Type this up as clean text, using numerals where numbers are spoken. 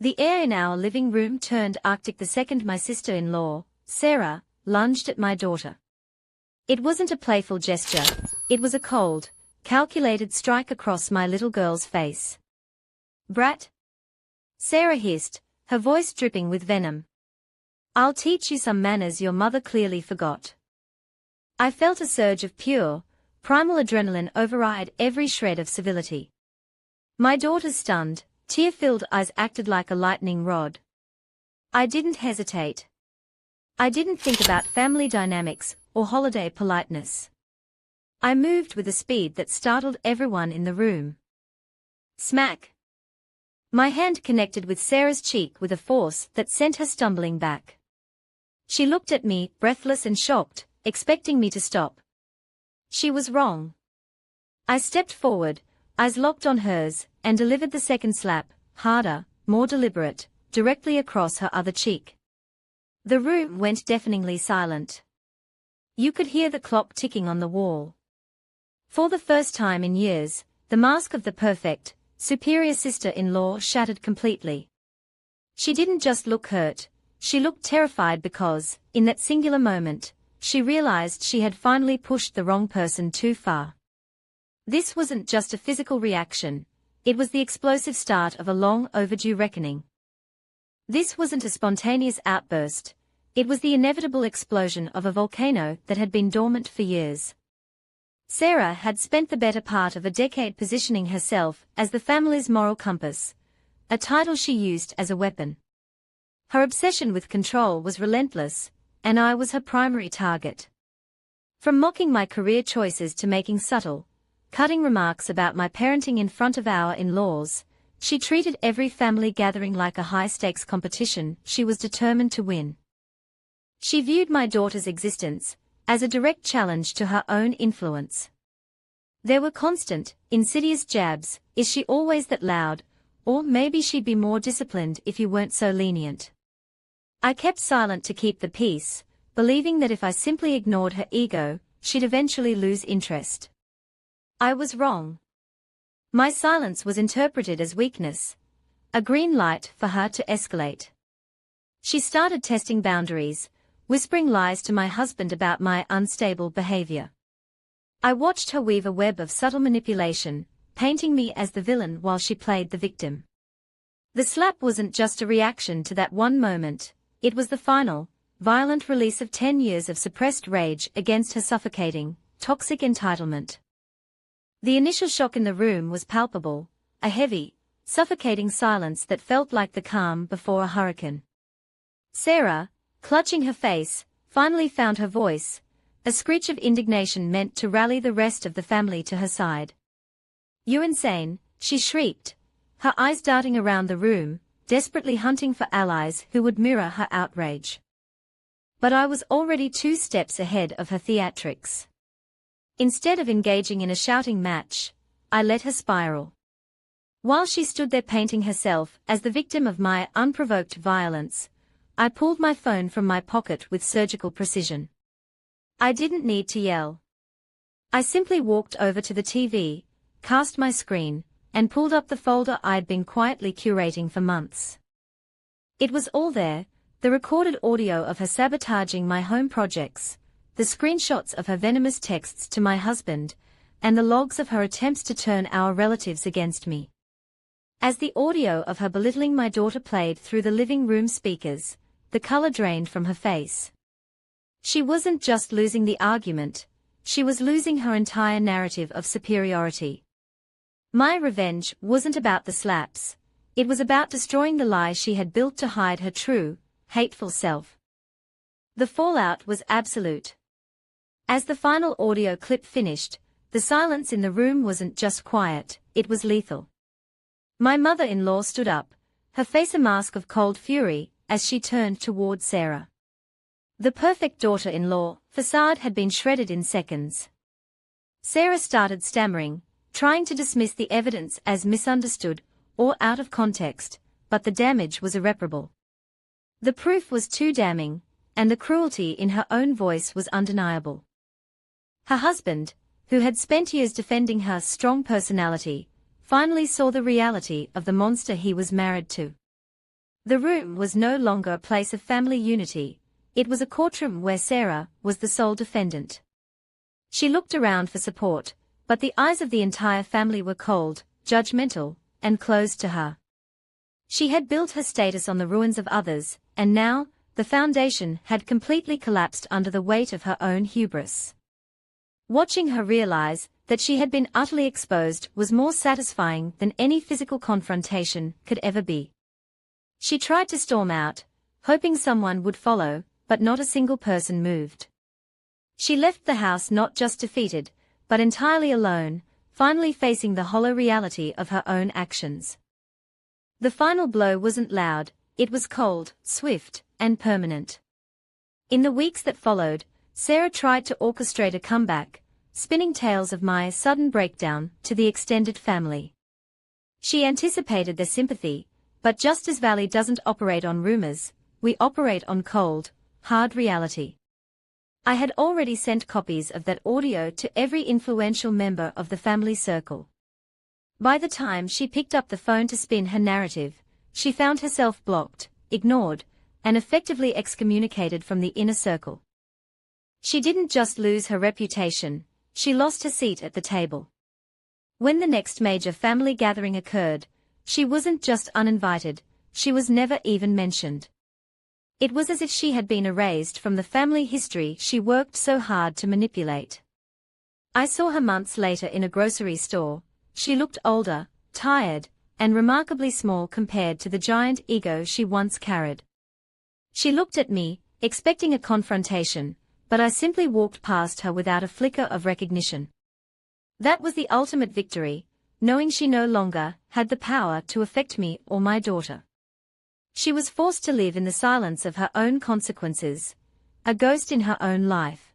The air in our living room turned arctic the second my sister-in-law, Sarah, lunged at my daughter. It wasn't a playful gesture, it was a cold, calculated strike across my little girl's face. "Brat!" Sarah hissed, her voice dripping with venom. "I'll teach you some manners your mother clearly forgot." I felt a surge of pure, primal adrenaline override every shred of civility. My daughter's stunned, tear-filled eyes acted like a lightning rod. I didn't hesitate. I didn't think about family dynamics or holiday politeness. I moved with a speed that startled everyone in the room. Smack! My hand connected with Sarah's cheek with a force that sent her stumbling back. She looked at me, breathless and shocked, expecting me to stop. She was wrong. I stepped forward, eyes locked on hers, and delivered the second slap, harder, more deliberate, directly across her other cheek. The room went deafeningly silent. You could hear the clock ticking on the wall. For the first time in years, the mask of the perfect, superior sister-in-law shattered completely. She didn't just look hurt, she looked terrified because, in that singular moment, she realized she had finally pushed the wrong person too far. This wasn't just a physical reaction, it was the explosive start of a long overdue reckoning. This wasn't a spontaneous outburst, it was the inevitable explosion of a volcano that had been dormant for years. Sarah had spent the better part of a decade positioning herself as the family's moral compass, a title she used as a weapon. Her obsession with control was relentless, and I was her primary target. From mocking my career choices to making subtle, cutting remarks about my parenting in front of our in-laws, she treated every family gathering like a high-stakes competition she was determined to win. She viewed my daughter's existence as a direct challenge to her own influence. There were constant, insidious jabs, "Is she always that loud?" or "Maybe she'd be more disciplined if you weren't so lenient." I kept silent to keep the peace, believing that if I simply ignored her ego, she'd eventually lose interest. I was wrong. My silence was interpreted as weakness, a green light for her to escalate. She started testing boundaries, whispering lies to my husband about my unstable behavior. I watched her weave a web of subtle manipulation, painting me as the villain while she played the victim. The slap wasn't just a reaction to that one moment, it was the final, violent release of 10 years of suppressed rage against her suffocating, toxic entitlement. The initial shock in the room was palpable, a heavy, suffocating silence that felt like the calm before a hurricane. Sarah, clutching her face, finally found her voice, a screech of indignation meant to rally the rest of the family to her side. "You're insane," she shrieked, her eyes darting around the room, desperately hunting for allies who would mirror her outrage. But I was already 2 steps ahead of her theatrics. Instead of engaging in a shouting match, I let her spiral. While she stood there painting herself as the victim of my unprovoked violence, I pulled my phone from my pocket with surgical precision. I didn't need to yell. I simply walked over to the TV, cast my screen, and pulled up the folder I'd been quietly curating for months. It was all there, the recorded audio of her sabotaging my home projects, the screenshots of her venomous texts to my husband, and the logs of her attempts to turn our relatives against me. As the audio of her belittling my daughter played through the living room speakers, the color drained from her face. She wasn't just losing the argument, she was losing her entire narrative of superiority. My revenge wasn't about the slaps, it was about destroying the lie she had built to hide her true, hateful self. The fallout was absolute. As the final audio clip finished, the silence in the room wasn't just quiet, it was lethal. My mother-in-law stood up, her face a mask of cold fury, as she turned toward Sarah. The perfect daughter-in-law facade had been shredded in seconds. Sarah started stammering, trying to dismiss the evidence as misunderstood or out of context, but the damage was irreparable. The proof was too damning, and the cruelty in her own voice was undeniable. Her husband, who had spent years defending her strong personality, finally saw the reality of the monster he was married to. The room was no longer a place of family unity, it was a courtroom where Sarah was the sole defendant. She looked around for support, but the eyes of the entire family were cold, judgmental, and closed to her. She had built her status on the ruins of others, and now, the foundation had completely collapsed under the weight of her own hubris. Watching her realize that she had been utterly exposed was more satisfying than any physical confrontation could ever be. She tried to storm out, hoping someone would follow, but not a single person moved. She left the house not just defeated, but entirely alone, finally facing the hollow reality of her own actions. The final blow wasn't loud, it was cold, swift, and permanent. In the weeks that followed, Sarah tried to orchestrate a comeback, spinning tales of my sudden breakdown to the extended family. She anticipated their sympathy, but just as Valley doesn't operate on rumors, we operate on cold, hard reality. I had already sent copies of that audio to every influential member of the family circle. By the time she picked up the phone to spin her narrative, she found herself blocked, ignored, and effectively excommunicated from the inner circle. She didn't just lose her reputation, she lost her seat at the table. When the next major family gathering occurred, she wasn't just uninvited, she was never even mentioned. It was as if she had been erased from the family history she worked so hard to manipulate. I saw her months later in a grocery store. She looked older, tired, and remarkably small compared to the giant ego she once carried. She looked at me, expecting a confrontation, but I simply walked past her without a flicker of recognition. That was the ultimate victory, knowing she no longer had the power to affect me or my daughter. She was forced to live in the silence of her own consequences, a ghost in her own life.